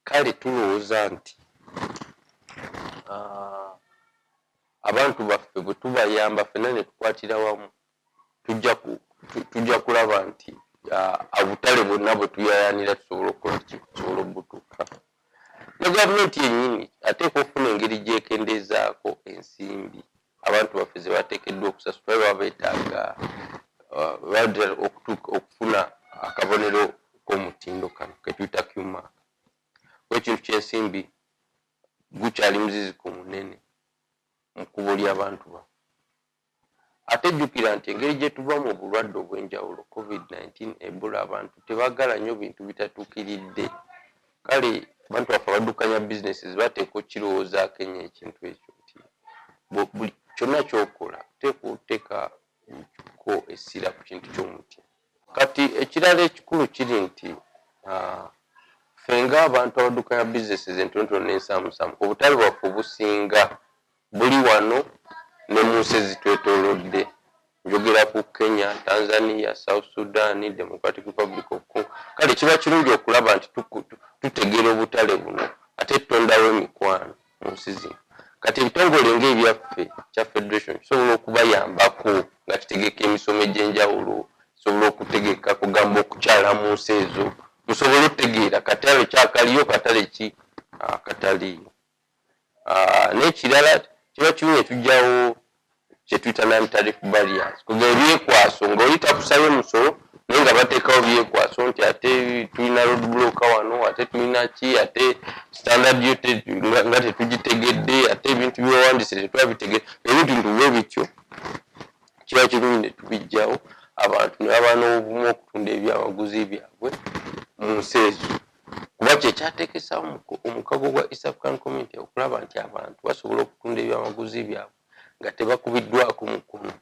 kale tulowooza nti abantu baffe bwe tubayamba ffenna ne tukwatira wamu tujja kulaba nti obutale bwonna bwe tuyayaanira tusobola okukola tusobola obutuuka. Ne gavumenti yennyini ateekwa okufuna engeri gyekendeezaako ensimbi abantu baffe ze bateekeddwa okusasula baba beetaaga okufuna akabonero k'omutindo kano ke tuyita QMAC. Ekintu ky'ensimbi gukyali muziziku munene mu kkubo ly'abantu baffe. Ate jjukira nti engeri gye tuva mu bulwadde obw'enjawulo COVID-19 Ebola abantu tebaagala nnyo bintu bitatuukiridde. Kale abantu baffe abaddukanya bizinesi bateekwa okukirowoozaako ennyo ekintu ekyo nti buli kyonna ky'okola oteekwa okuteekako essira ku kintu ky'omuti. Kati ekirala ekikulu kiri nti ffe ng'abantu abaddukanya bizinesi entonotono n'ensaamusaamu obutale bwaffe obusinga buli wano ne mu nsi ezitwetoolodde. Njogera ku Kenya, Tanzania, South Sudan, Democratic Republic of Congo. Kale kiba kirungi okulaba nti tutegeera obutale buno ate tutondawo emikwano mu nsi zino. Kati ebitongole ng'ebyaffe kya Federation kisobola okubayambako nga kitegeka emisomo egy'enjawulo, kisobola okutegeka kugamba okukyala mu nsi ezo, musobole okutegeera katale kyakaliyo katale ki akataliyo. N'ekirala kiba kirungi tujjawo kye tuyita non-tariff barriers. Kuva ebyekwaso ng'oyita kusaba emisolo naye nga bateekawo byekwaso nti ate tulina road block wano, ate tulina ki, ate standard duty nga tetugitegedde, ate ebintu byewandiise tetwabitegedde. Ebintu bwe bityo kiba kirungi ne tubijjawo abantu ne baba n'obumu okutunda ebyamaguzi byabwe mu nsi ezo. Kuba kye kyateekesaawo omukago gwa East African Community okulaba nti abantu basobola okutunda ebyamaguzi byabwe nga tebakubiddwako mukono.